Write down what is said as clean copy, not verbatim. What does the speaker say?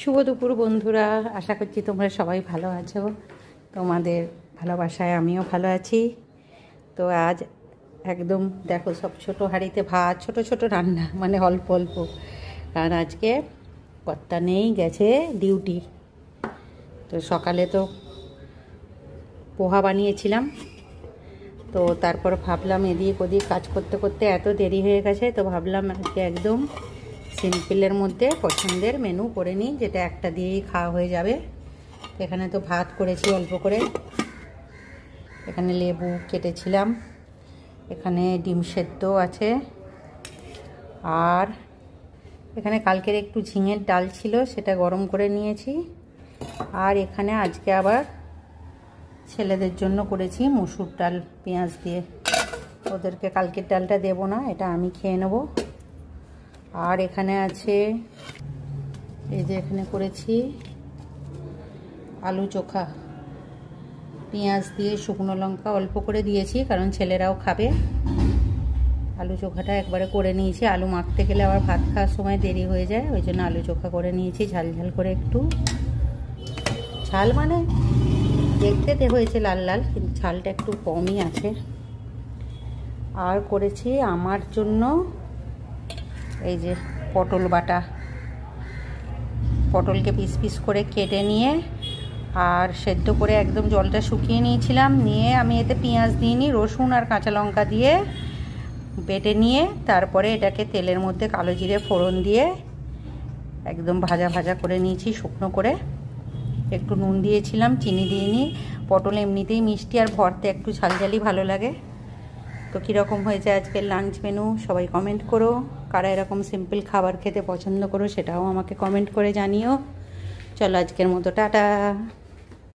শুভ দুপুর বন্ধুরা, আশা করছি তোমরা সবাই ভালো আছো। তোমাদের ভালোবাসায় আমিও ভালো আছি। তো আজ একদম দেখো, সব ছোটো হাঁড়িতে ভাত, ছোট ছোট রান্না, মানে অল্প অল্প। কারণ আজকে কর্তা নেই, গেছে ডিউটি। তো সকালে তো পোহা বানিয়েছিলাম, তো তারপর ভাবলাম এদিক ওদিক কাজ করতে করতে এত দেরি হয়ে গেছে, তো ভাবলাম আজকে একদম সিম্পলের মধ্যে পছন্দের মেনু করে নিই, যেটা একটা দিয়েই খাওয়া হয়ে যাবে। এখানে তো ভাত করেছি অল্প করে, এখানে লেবু কেটেছিলাম, এখানে ডিম সেদ্ধ আছে, আর এখানে কালকের একটু ঝিঙের ডাল ছিল, সেটা গরম করে নিয়েছি। আর এখানে আজকে আবার ছেলেদের জন্য করেছি মসুর ডাল পেঁয়াজ দিয়ে। ওদেরকে কালকের ডালটা দেব না, এটা আমি খেয়ে নেব। আর এখানে আছে, এই যে এখানে করেছি আলু চোখা, পেঁয়াজ দিয়ে শুকনো লঙ্কা অল্প করে দিয়েছি, কারণ ছেলেরাও খাবে। আলু চোখাটা একবারে করে নিয়েছি, আলু মাখতে গেলে আবার ভাত খাওয়ার সময় দেরি হয়ে যায়, ওই জন্য আলু চোখা করে নিয়েছি ঝাল ঝাল করে। একটু ঝাল মানে দেখতে হয়েছে লাল লাল, কিন্তু ঝালটা একটু কমই আছে। আর করেছি আমার জন্য এই যে পটল বাটা, পটলকে পিস পিস করে কেটে নিয়ে আর সেদ্ধ করে একদম জলটা শুকিয়ে নিয়েছিলাম। নিয়ে আমি এতে পেঁয়াজ দিইনি, রসুন আর কাঁচা লঙ্কা দিয়ে বেটে নিয়ে তারপরে এটাকে তেলের মধ্যে কালো জিরে ফোড়ন দিয়ে একদম ভাজা ভাজা করে নিয়েছি শুকনো করে। একটু নুন দিয়েছিলাম, চিনি দিইনি। পটল এমনিতেই মিষ্টি, আর ভরতে একটু ঝালঝালি ভালো লাগে। তো কীরকম হয়েছে আজকের লাঞ্চ মেনু সবাই কমেন্ট করো। কারা এরকম সিম্পল খাবার খেতে পছন্দ করো সেটাও আমাকে কমেন্ট করে জানিও। চলো আজকের মতো টাটা।